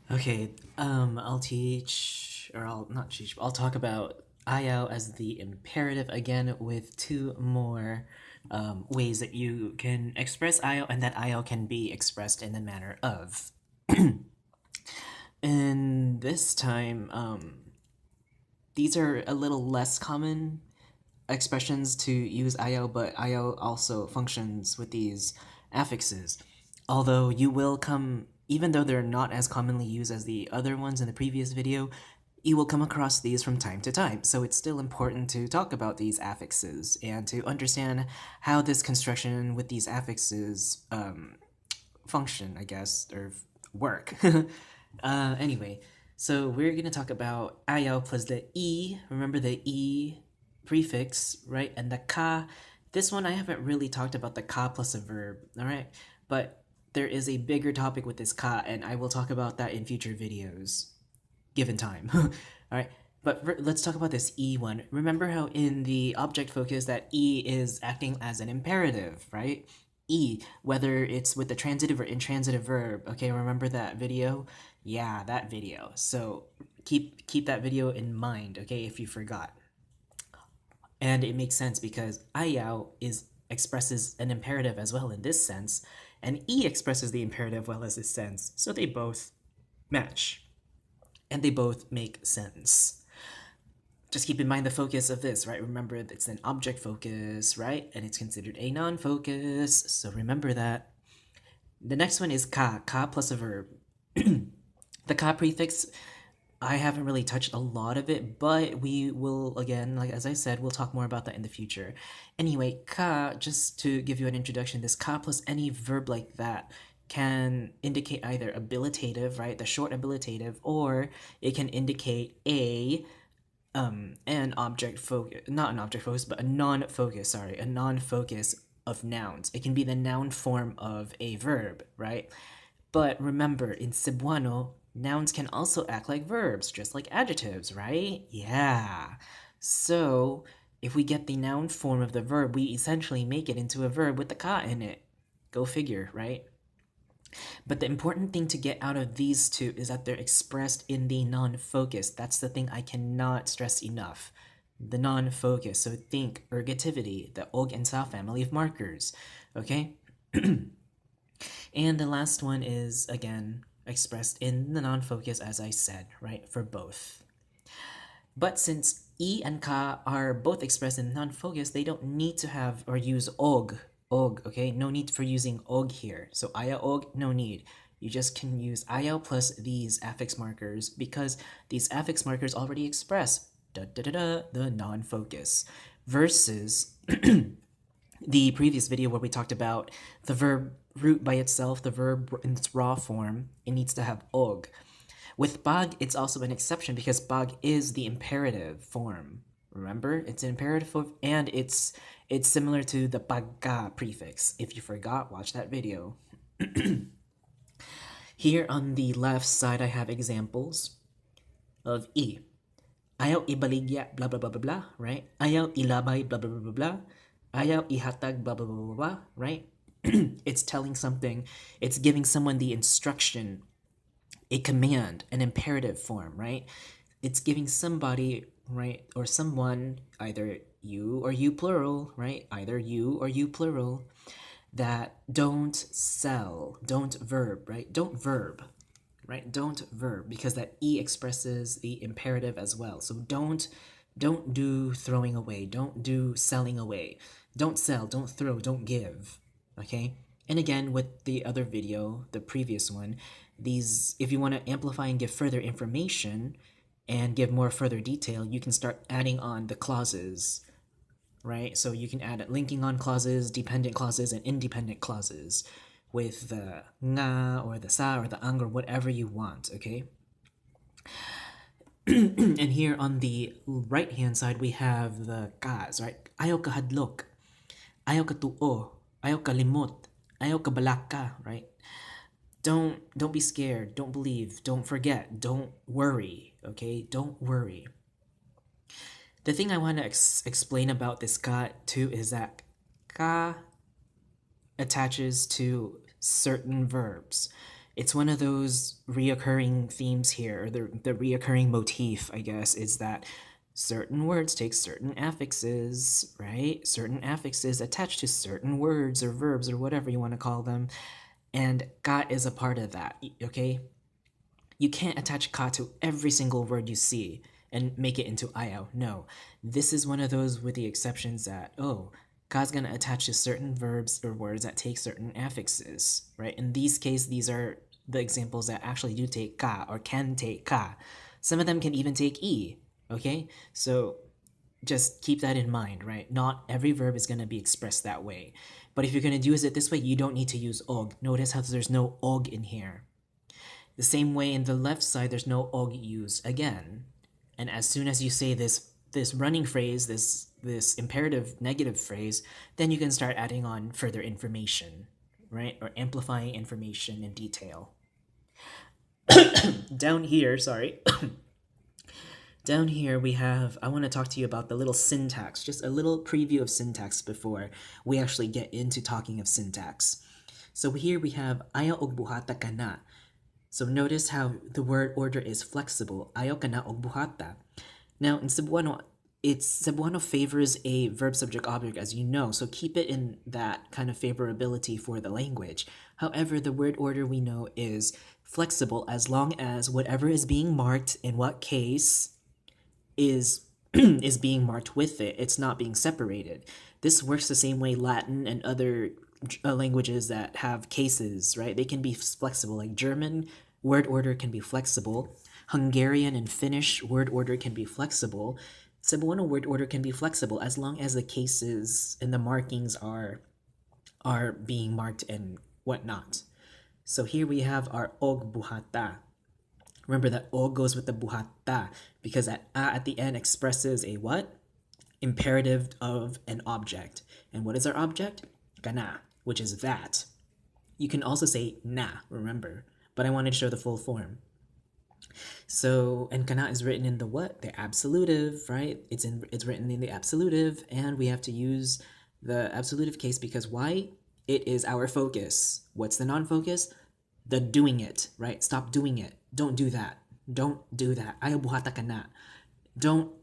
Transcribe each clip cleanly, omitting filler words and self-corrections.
Okay, I'll not teach, I'll talk about ayaw as the imperative again with two more ways that you can express ayaw and that ayaw can be expressed in the manner of. And this time, these are a little less common expressions to use IO, but IO also functions with these affixes. Although you will come, even though they're not as commonly used as the other ones in the previous video, you will come across these from time to time. So it's still important to talk about these affixes and to understand how this construction with these affixes function, I guess, or work. Anyway, so we're gonna talk about ayaw plus the e. Remember the e prefix, right? And the ka. This one I haven't really talked about the ka plus a verb, all right? But there is a bigger topic with this ka, and I will talk about that in future videos, given time. All right. But let's talk about this E one. Remember how in the object focus that E is acting as an imperative, right? E, whether it's with the transitive or intransitive verb. Okay, remember that video? Yeah, that video. So keep that video in mind, okay, if you forgot. And it makes sense because ayaw is expresses an imperative as well in this sense, and E expresses the imperative well as this sense. So they both match and they both make sense. Just keep in mind the focus of this, right? Remember, it's an object focus, right? And it's considered a non-focus, so remember that. The next one is ka plus a verb. The ka prefix, I haven't really touched a lot of it, but we will, again, like as I said, we'll talk more about that in the future. Anyway, ka, just to give you an introduction, this ka plus any verb like that can indicate either abilitative, right, the short abilitative, or it can indicate an object focus, not an object focus, but a non-focus, sorry, a non-focus of nouns. It can be the noun form of a verb, right? But remember, in Cebuano, nouns can also act like verbs, just like adjectives, right? Yeah. So, if we get the noun form of the verb, we essentially make it into a verb with the ka in it. Go figure, right? But the important thing to get out of these two is that they're expressed in the non-focus. That's the thing I cannot stress enough. The non-focus. So think ergativity, the og and sa family of markers. Okay? And the last one is, again, expressed in the non-focus as I said, right? For both. But since E and Ka are both expressed in non-focus, they don't need to have or use og. Og, okay? No need for using og here. So aya og, no need. You just can use aya plus these affix markers because these affix markers already express the non-focus. Versus the previous video where we talked about the verb root by itself, the verb in its raw form, it needs to have og. With bag, it's also an exception because bag is the imperative form. Remember, it's an imperative form, and it's similar to the pagka prefix. If you forgot, watch that video. Here on the left side, I have examples of E. Ayaw ibaligya, blah blah blah blah blah, right? Ayaw ilabay, blah blah blah blah blah. Ayaw ihatag, blah blah blah blah blah, right? It's telling something, it's giving someone the instruction, a command, an imperative form, right? It's giving somebody, right, or someone, either you or you plural, right? Either you or you plural, that don't sell, don't verb, right? Don't verb, right? Don't verb, because that E expresses the imperative as well. So don't do throwing away, don't do selling away. Don't sell, don't throw, don't give, okay? And again, with the other video, the previous one, these, if you want to amplify and give further information and give more further detail, you can start adding on the clauses, right? So you can add linking on clauses, dependent clauses, and independent clauses with the nga or the sa or the ang or whatever you want, okay? And here on the right hand side, we have the kas, right? Ayaw kahadlok, ayaw katuo, ayaw kalimot, ayaw kabalaka, right? Don't be scared, don't believe, don't forget, don't worry, okay? Don't worry. The thing I want to explain about this ka too is that ka attaches to certain verbs. It's one of those reoccurring themes here, or the reoccurring motif, I guess, is that certain words take certain affixes, right? Certain affixes attached to certain words or verbs or whatever you want to call them, and ka is a part of that, okay? You can't attach ka to every single word you see and make it into ayaw. No. This is one of those with the exceptions that, oh, ka's gonna attach to certain verbs or words that take certain affixes, right? In these cases, these are the examples that actually do take ka or can take ka. Some of them can even take e, okay? So just keep that in mind, right? Not every verb is going to be expressed that way. But if you're going to use it this way, you don't need to use og. Notice how there's no og in here. The same way in the left side, there's no og used again. And as soon as you say this running phrase, this imperative negative phrase, then you can start adding on further information, right? Or amplifying information in detail. Down here, sorry. Down here we have, I want to talk to you about the little syntax, just a little preview of syntax before we actually get into talking of syntax. So here we have ayaw og buhata ka na. So notice how the word order is flexible. Ayaw ka na og buhata. Now in Cebuano, Cebuano favors a verb subject object, as you know, so keep it in that kind of favorability for the language. However, the word order we know is flexible as long as whatever is being marked in what case is is being marked with it. It's not being separated. This works the same way Latin and other languages that have cases, right? They can be flexible. Like German, word order can be flexible. Hungarian and Finnish word order can be flexible. Cebuano word order can be flexible as long as the cases and the markings are being marked and whatnot. So here we have our og buhata. Remember that o goes with the buhata because that a at the end expresses a what? Imperative of an object. And what is our object? Kana, which is that. You can also say na, remember, but I wanted to show the full form. So, and kana is written in the what? The absolutive, right? It's written in the absolutive, and we have to use the absolutive case because why? It is our focus. What's the non-focus? The doing it, right? Stop doing it. Don't do that. Don't do that. Ayaw buhata ka na. Don't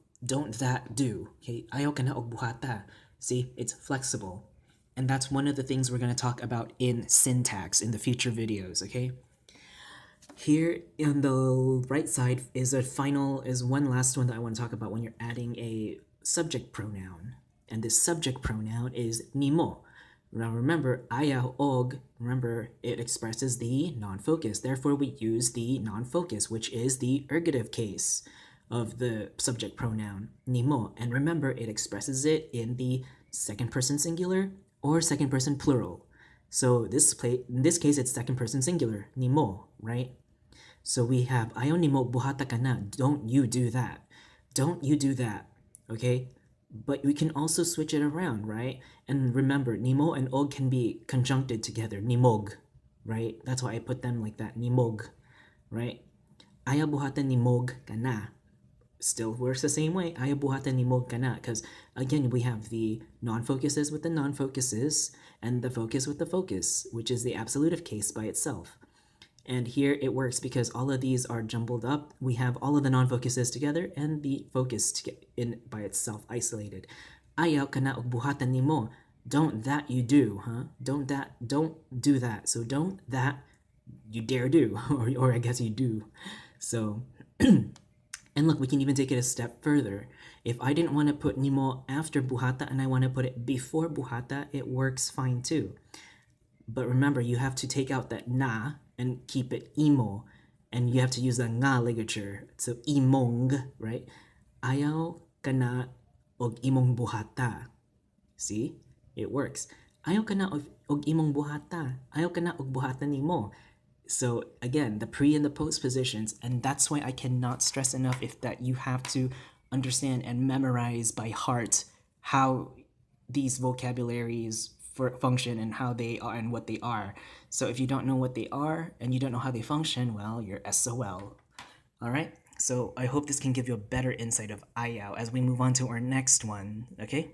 that do. Okay? Ayaw ka na og buhata. See, it's flexible. And that's one of the things we're going to talk about in syntax in the future videos, okay? Here on the right side is one last one that I want to talk about when you're adding a subject pronoun. And this subject pronoun is nimo. Now remember, ayaw og, remember, it expresses the non-focus. Therefore, we use the non-focus, which is the ergative case of the subject pronoun, nimo. And remember, it expresses it in the second person singular or second person plural. So in this case, it's second person singular, nimo, right? So we have, ayaw nimo buhata ka na. Don't you do that. Don't you do that, okay? But we can also switch it around, right? And remember, nimo and og can be conjuncted together, nimog, right? That's why I put them like that, nimog, right? Ayaw buhata nimog ka na. Still works the same way, ayaw buhata nimog ka na, because again, we have the non-focuses with the non-focuses and the focus with the focus, which is the absolutive case by itself. And here it works because all of these are jumbled up. We have all of the non-focuses together and the focus in by itself isolated. Ayaw ka na og buhatan nimo. Don't that you do, huh? Don't do that. So don't that you dare do, or I guess you do. So, and look, we can even take it a step further. If I didn't want to put nimo after buhata and I want to put it before buhata, it works fine too. But remember, you have to take out that na and keep it imo, and you have to use the nga ligature. So imong, right? Ayaw ka na og imong buhata. See? It works. Ayaw ka na og imong buhata. Ayaw ka na og buhata nimo. So again, the pre and the post positions, and that's why I cannot stress enough that you have to understand and memorize by heart how these vocabularies function and how they are and what they are. So if you don't know what they are and you don't know how they function, well, you're SOL. All right? So I hope this can give you a better insight of ayaw as we move on to our next one, okay?